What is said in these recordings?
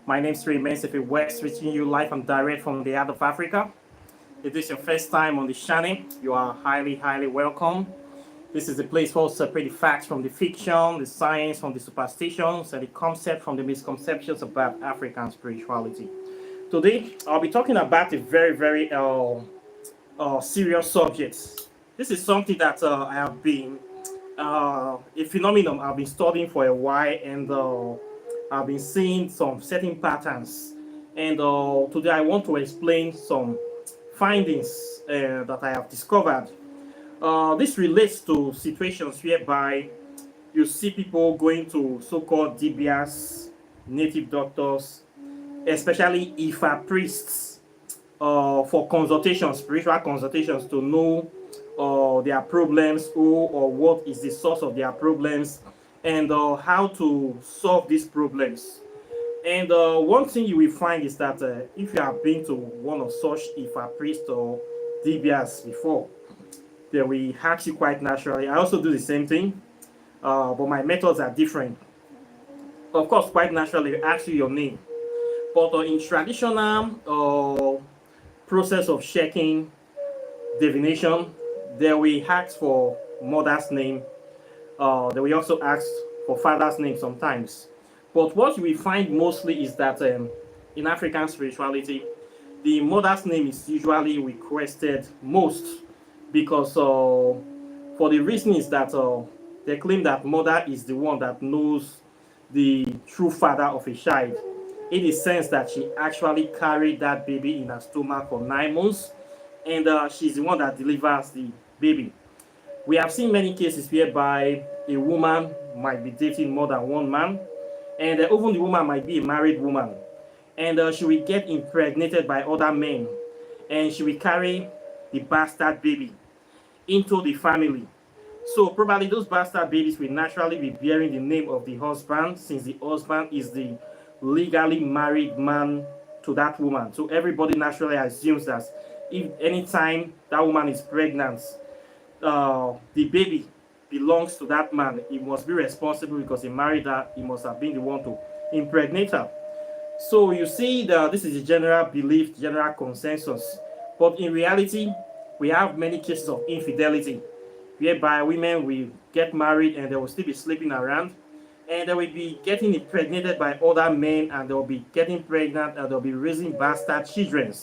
My name is Remains if it works, reaching you live and direct from the heart of Africa. If this is your first time on the channel, you are highly welcome. This is a place where we separate the facts from the fiction, the science from the superstitions, and the concept from the misconceptions about African spirituality. Today, I'll be talking about a very serious subject. This is something that I have been a phenomenon I've been studying for a while, and I've been seeing some certain patterns. And today I want to explain some findings that I have discovered. This relates to situations whereby you see people going to so-called DBS, native doctors, especially Ifa priests, for consultations, spiritual consultations, to know their problems, who or what is the source of their problems, and how to solve these problems. And one thing you will find is that if you have been to one of such Ifa priest or DBS before, they will ask you quite naturally. I also do the same thing, but my methods are different. Of course, quite naturally, they ask you your name. But in traditional process of checking divination, they will ask for mother's name. They will also ask for father's name sometimes. But what we find mostly is that in African spirituality, the mother's name is usually requested most because for the reason is that they claim that mother is the one that knows the true father of a child, in the sense that she actually carried that baby in her stomach for 9 months, and she's the one that delivers the baby. We have seen many cases whereby a woman might be dating more than one man, and even the woman might be a married woman, and she will get impregnated by other men, and she will carry the bastard baby into the family. So probably those bastard babies will naturally be bearing the name of the husband, since the husband is the legally married man to that woman. So everybody naturally assumes that if anytime that woman is pregnant, the baby belongs to that man. He must be responsible because he married her. He must have been the one to impregnate her. So you see that this is a general belief, general consensus. But in reality, we have many cases of infidelity whereby women will get married and they will still be sleeping around, and they will be getting impregnated by other men, and they will be getting pregnant, and they'll be raising bastard children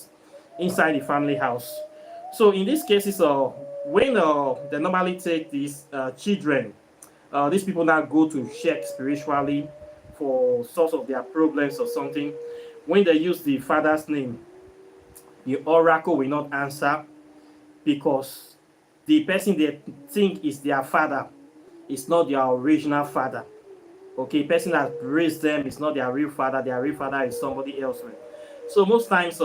inside the family house. So in these cases, when they normally take these children, these people now go to check spiritually for source of their problems or something. When they use the father's name, the oracle will not answer because the person they think is their father is not their original father. Okay, person that raised them is not their real father. Their real father is somebody else. So most times,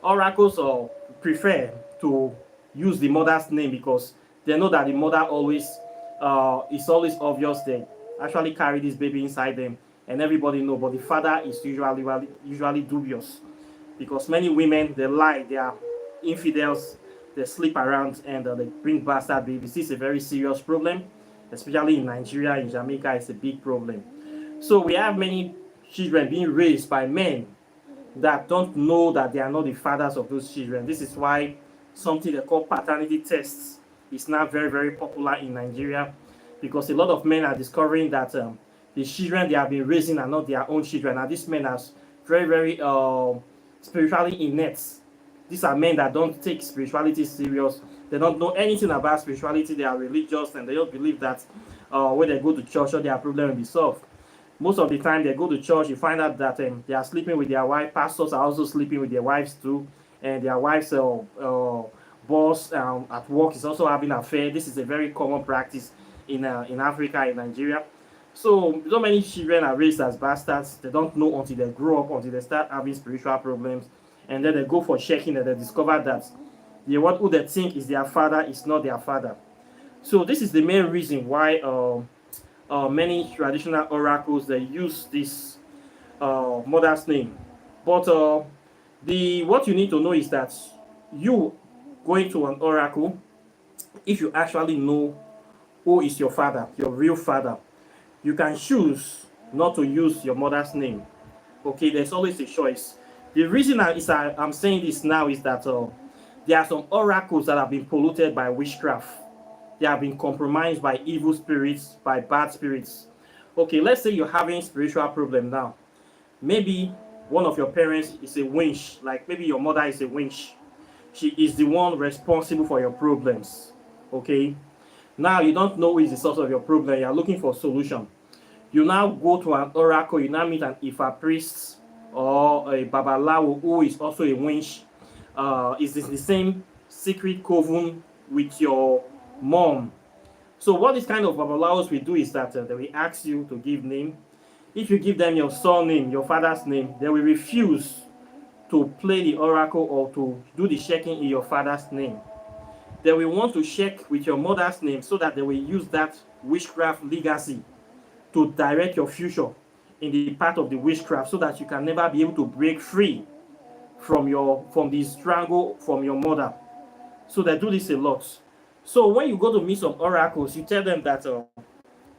oracles prefer to use the mother's name because they know that the mother always it's always obvious they actually carry this baby inside them, and everybody know. But the father is usually dubious because many women, they lie, they are infidels, they sleep around, and they bring bastard babies. This is a very serious problem, especially in Nigeria. In Jamaica, it's a big problem. So we have many children being raised by men that don't know that they are not the fathers of those children. This is why something they call paternity tests is now very popular in Nigeria, because a lot of men are discovering that the children they have been raising are not their own children, and these men are very spiritually inept. These are men that don't take spirituality serious. They don't know anything about spirituality. They are religious, and they don't believe that when they go to church, all their problem will be solved. Most of the time they go to church, you find out that they are sleeping with their wife. Pastors are also sleeping with their wives too, and their wives' boss at work is also having an affair. This is a very common practice in Africa, in Nigeria. So many children are raised as bastards. They don't know until they grow up, until they start having spiritual problems, and then they go for checking, and they discover that the one who they think is their father is not their father. So this is the main reason why many traditional oracles, they use this mother's name. But the what you need to know is that you going to an oracle, if you actually know who is your father, your real father, you can choose not to use your mother's name. Okay, there's always a choice. The reason I'm saying this now is that there are some oracles that have been polluted by witchcraft. They have been compromised by evil spirits, by bad spirits. Okay, let's say you're having spiritual problem now. Maybe one of your parents is a witch, like maybe your mother is a witch. She is the one responsible for your problems. Okay, now you don't know who is the source of your problem. You're looking for a solution. You now go to an oracle. You now meet an Ifa priest or a Babalawo who is also a witch. Is this the same secret coven with your mom? So what this kind of Babalawos will do is that they will ask you to give name. If you give them your surname, your father's name, they will refuse to play the oracle or to do the checking in your father's name. They will want to check with your mother's name so that they will use that witchcraft legacy to direct your future in the path of the witchcraft, so that you can never be able to break free from the strangle from your mother. So they do this a lot. So when you go to meet some oracles, you tell them that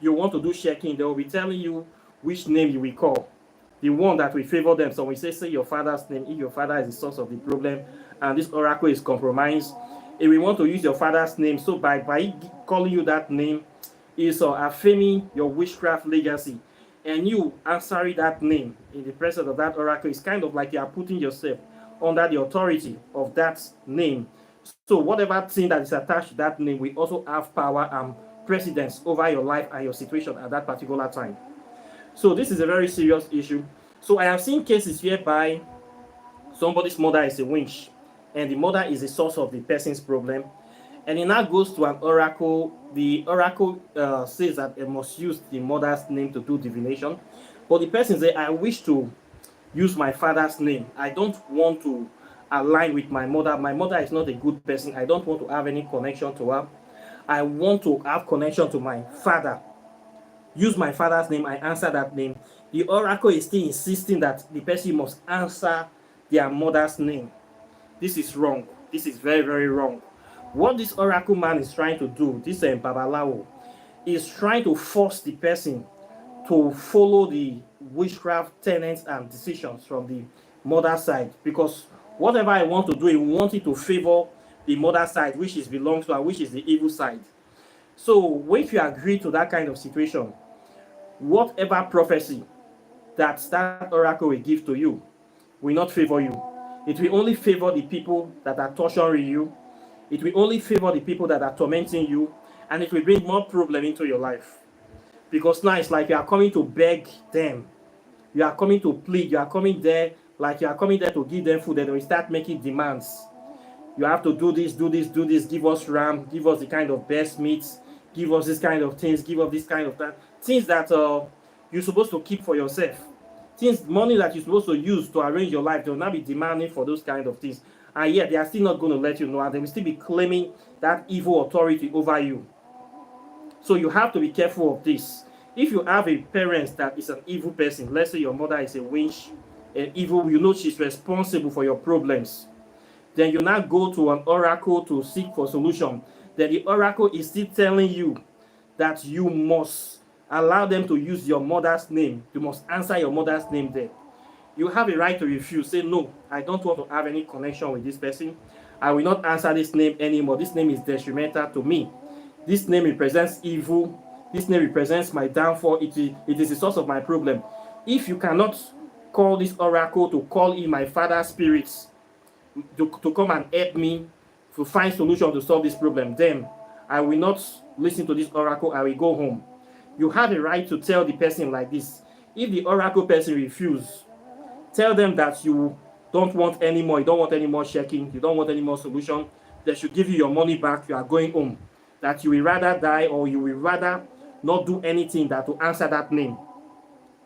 you want to do checking. They will be telling you which name you will call, the one that will favor them. So we say your father's name. If your father is the source of the problem and this oracle is compromised, if we want to use your father's name, so by calling you that name is affirming your witchcraft legacy, and you answering that name in the presence of that oracle is kind of like you are putting yourself under the authority of that name. So whatever thing that is attached to that name will also have power and precedence over your life and your situation at that particular time. So this is a very serious issue. So I have seen cases whereby somebody's mother is a witch, and the mother is the source of the person's problem, and it now goes to an oracle. The oracle says that it must use the mother's name to do divination, but the person says, I wish to use my father's name. I don't want to align with my mother. My mother is not a good person. I don't want to have any connection to her. I want to have connection to my father. Use my father's name. I answer that name. The oracle is still insisting that the person must answer their mother's name. This is wrong. This is very, very wrong. What this oracle man is trying to do, this Babalawo, is trying to force the person to follow the witchcraft tenets and decisions from the mother side, because whatever I want to do, I want it to favor the mother side, which is belongs to her, which is the evil side. So if you agree to that kind of situation, whatever prophecy that oracle will give to you will not favor you. It will only favor the people that are torturing you. It will only favor the people that are tormenting you, and it will bring more problem into your life. Because now it's like you are coming to beg them. You are coming to plead. You are coming there like you are coming there to give them food. Then they will start making demands. You have to do this, do this, do this. Give us ram. Give us the kind of best meats. Give us this kind of things. Give us this kind of that. Things that you're supposed to keep for yourself. Things, money that you're supposed to use to arrange your life. They will not be demanding for those kind of things. And yet they are still not going to let you know. And they will still be claiming that evil authority over you. So you have to be careful of this. If you have a parent that is an evil person, let's say your mother is a witch, an evil, you know she's responsible for your problems, then you now go to an oracle to seek for solution. Then the oracle is still telling you that you must allow them to use your mother's name. You must answer your mother's name there. You have a right to refuse. Say, no, I don't want to have any connection with this person. I will not answer this name anymore. This name is detrimental to me. This name represents evil. This name represents my downfall. It is the source of my problem. If you cannot call this oracle to call in my father's spirits to come and help me to find solution to solve this problem, then I will not listen to this oracle. I will go home. You have a right to tell the person like this. If the oracle person refuses, tell them that you don't want any more. You don't want any more checking. You don't want any more solution. They should give you your money back. You are going home. That you will rather die, or you will rather not do anything than to answer that name.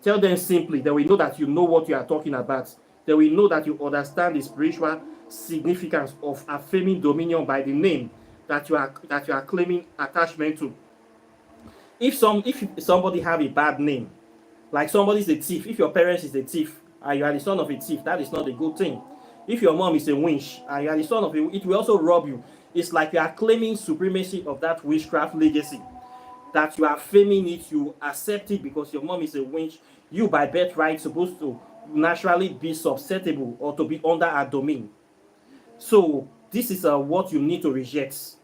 Tell them simply. They will know that you know what you are talking about. They will know that you understand the spiritual significance of affirming dominion by the name that you are claiming attachment to. If somebody have a bad name, like somebody is a thief, if your parents is a thief and you are the son of a thief, that is not a good thing. If your mom is a witch and you are the son of a witch, it will also rob you. It's like you are claiming supremacy of that witchcraft legacy, that you are affirming it, you accept it because your mom is a witch. You by birthright supposed to naturally be susceptible or to be under a domain. So this is what you need to reject.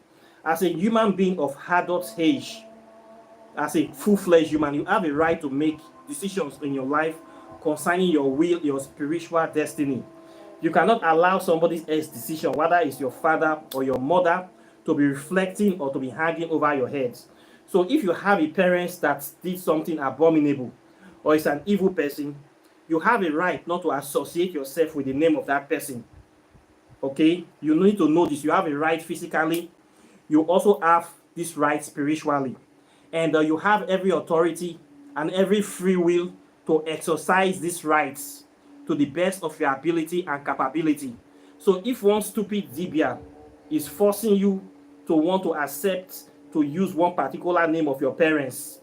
As a human being of adult age, as a full-fledged human, you have a right to make decisions in your life concerning your will, your spiritual destiny. You cannot allow somebody else's decision, whether it's your father or your mother, to be reflecting or to be hanging over your head. So if you have a parent that did something abominable or is an evil person, you have a right not to associate yourself with the name of that person. Okay? You need to know this. You have a right physically. You also have this right spiritually. And you have every authority and every free will to exercise these rights to the best of your ability and capability. So if one stupid dibia is forcing you to want to accept to use one particular name of your parents,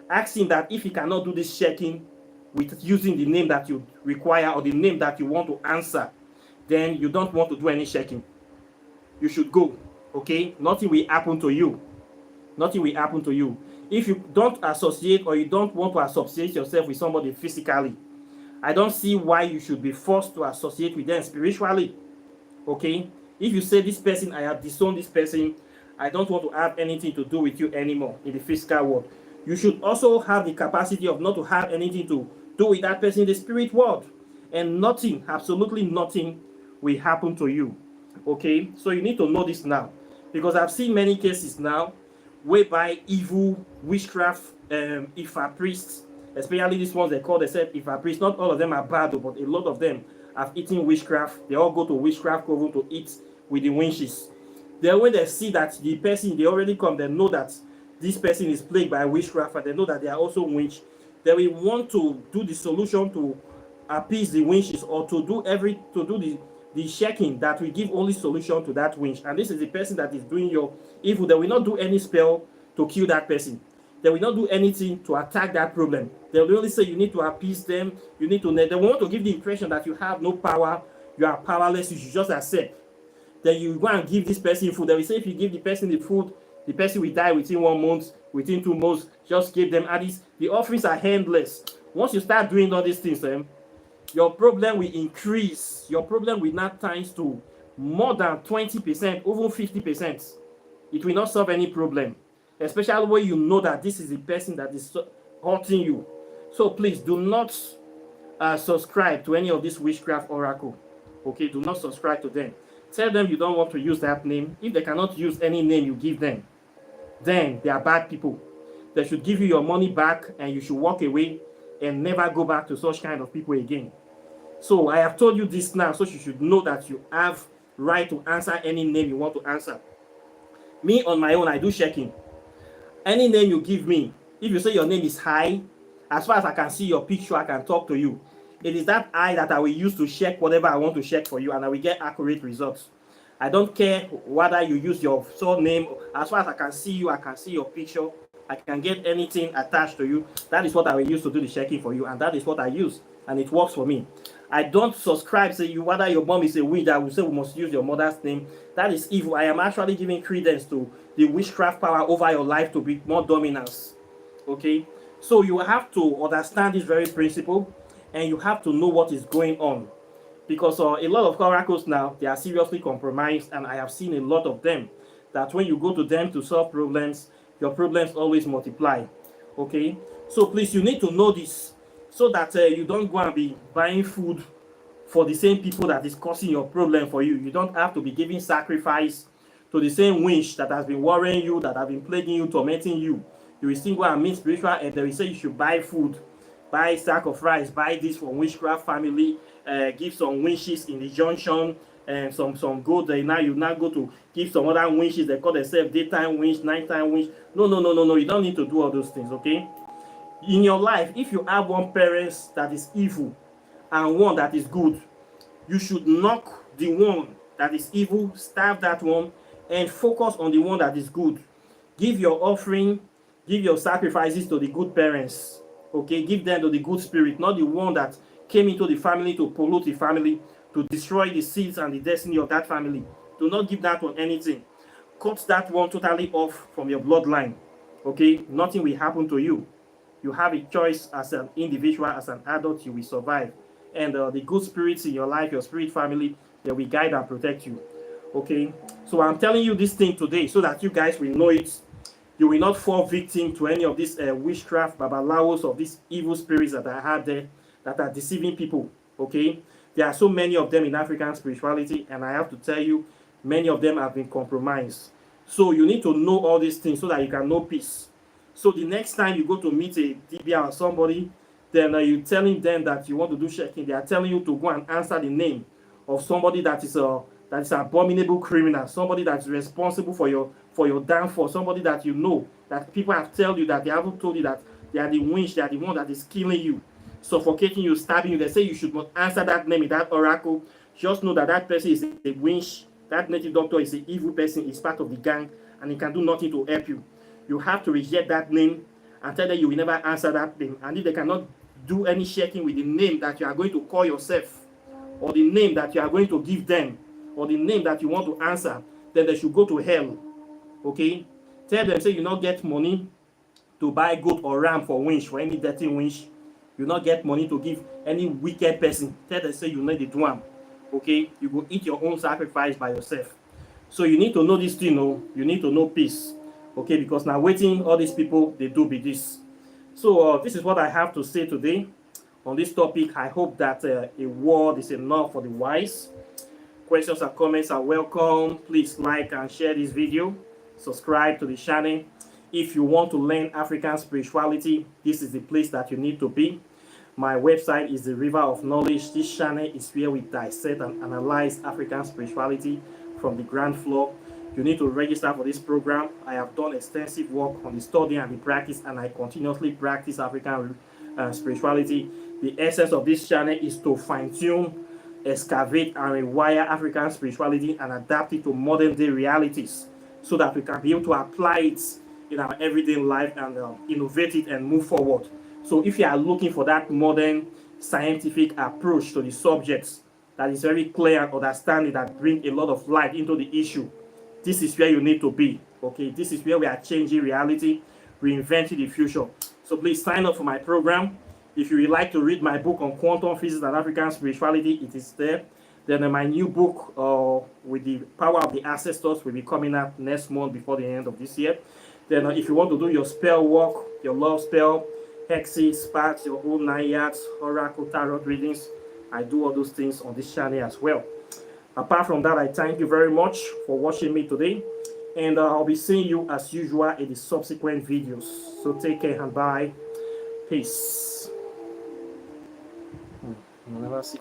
ask him that if he cannot do this checking with using the name that you require or the name that you want to answer, then you don't want to do any checking. You should go. Okay? Nothing will happen to you. Nothing will happen to you. If you don't associate or you don't want to associate yourself with somebody physically, I don't see why you should be forced to associate with them spiritually. Okay? If you say this person, I have disowned this person, I don't want to have anything to do with you anymore in the physical world. You should also have the capacity of not to have anything to do with that person in the spirit world. And nothing, absolutely nothing will happen to you. Okay? So you need to know this now. Because I've seen many cases now whereby evil witchcraft Ifa priests, especially these ones they call themselves Ifa priests, not all of them are bad, but a lot of them have eaten witchcraft. They all go to witchcraft coven to eat with the winches. Then when they see that the person, they already come, they know that this person is plagued by witchcraft, and they know that they are also witch. They will want to do the solution to appease the winches or to do the checking that will give only solution to that winch. And this is the person that is doing your evil. They will not do any spell to kill that person. They will not do anything to attack that problem. They will only say you need to appease them. You need to. They want to give the impression that you have no power. You are powerless. You should just accept. Then you go and give this person food. They will say if you give the person the food, the person will die within 1 month, within 2 months. Just give them at least. The offerings are endless. Once you start doing all these things, your problem will increase. Your problem will not times to more than 20%, over 50%. It will not solve any problem, especially when you know that this is the person that is hurting you. So please do not subscribe to any of this witchcraft oracle. Okay, do not subscribe to them. Tell them you don't want to use that name. If they cannot use any name you give them, then they are bad people. They should give you your money back and you should walk away and never go back to such kind of people again. So I have told you this now, so you should know that you have right to answer any name you want to answer. Me on my own, I do checking. Any name you give me, if you say your name is High, as far as I can see your picture, I can talk to you. It is that eye that I will use to check whatever I want to check for you, and I will get accurate results. I don't care whether you use your surname. As far as I can see you, I can see your picture. I can get anything attached to you. That is what I will use to do the checking for you, and that is what I use, and it works for me. I don't subscribe, say you whether your mom is a witch that will say we must use your mother's name. That is evil. I am actually giving credence to the witchcraft power over your life to be more dominance. Okay? So you have to understand this very principle, and you have to know what is going on. Because a lot of oracles now, they are seriously compromised, and I have seen a lot of them, that when you go to them to solve problems, your problems always multiply. Okay? So please, you need to know this, so that you don't go and be buying food for the same people that is causing your problem for you. You don't have to be giving sacrifice to the same witch that has been worrying you, that has been plaguing you, tormenting you. You will still go and meet spiritual, and they will say you should buy food, buy sack of rice, buy this from witchcraft family, give some witches in the junction, and some gold. Now you now go to give some other witches. They call themselves daytime witch, nighttime witch. No. You don't need to do all those things. Okay? In your life, if you have one parent that is evil and one that is good, you should knock the one that is evil, starve that one, and focus on the one that is good. Give your offering, give your sacrifices to the good parents. Okay, give them to the good spirit, not the one that came into the family to pollute the family, to destroy the seeds and the destiny of that family. Do not give that one anything. Cut that one totally off from your bloodline. Okay, nothing will happen to you. You have a choice as an individual, as an adult, you will survive. and the good spirits in your life, your spirit family, they will guide and protect you. Okay, so I'm telling you this thing today so that you guys will know it. You will not fall victim to any of these witchcraft, babalawos, of these evil spirits that are out there that are deceiving people. Okay, there are so many of them in African spirituality, and I have to tell you, many of them have been compromised. So you need to know all these things so that you can know peace. So the next time you go to meet a DBA or somebody, then you're telling them that you want to do checking, they are telling you to go and answer the name of somebody that is an abominable criminal, somebody that's responsible for your downfall, somebody that you know, that people have told you, that they haven't told you, that they are the winch, they are the one that is killing you, suffocating you, stabbing you. They say you should not answer that name in that oracle. Just know that that person is a winch. That native doctor is an evil person, is part of the gang, and he can do nothing to help you. You have to reject that name and tell them you will never answer that name. And if they cannot do any shaking with the name that you are going to call yourself, or the name that you are going to give them, or the name that you want to answer, then they should go to hell. Okay? Tell them, say you not get money to buy goat or ram for winch, for any dirty winch. You not get money to give any wicked person. Tell them, say you need the drum. Okay? You go eat your own sacrifice by yourself. So you need to know this thing, oh. You need to know peace. Okay? Because now waiting, all these people, they do be this. So this is what I have to say today on this topic. I hope that a word is enough for the wise. Questions and comments are welcome. Please like and share this video. Subscribe to the channel. If you want to learn African spirituality, this is the place that you need to be. My website is the River of Knowledge. This channel is where we dissect and analyze African spirituality from the ground floor. You need to register for this program. I have done extensive work on the study and the practice, and I continuously practice African spirituality. The essence of this channel is to fine-tune, excavate, and rewire African spirituality and adapt it to modern day realities so that we can be able to apply it in our everyday life and innovate it and move forward. So if you are looking for that modern scientific approach to the subjects that is very clear and understanding, that bring a lot of light into the issue, this is where you need to be. Okay, this is where we are changing reality, reinventing the future. So please sign up for my program. If you would like to read my book on quantum physics and African spirituality, it is there. Then my new book with the power of the ancestors will be coming out next month before the end of this year. Then if you want to do your spell work, your love spell, hexes, sparks, your own 9 yards, oracle, tarot readings, I do all those things on this channel as well. Apart from that, I thank you very much for watching me today. And I'll be seeing you as usual in the subsequent videos. So take care and bye. Peace. Never see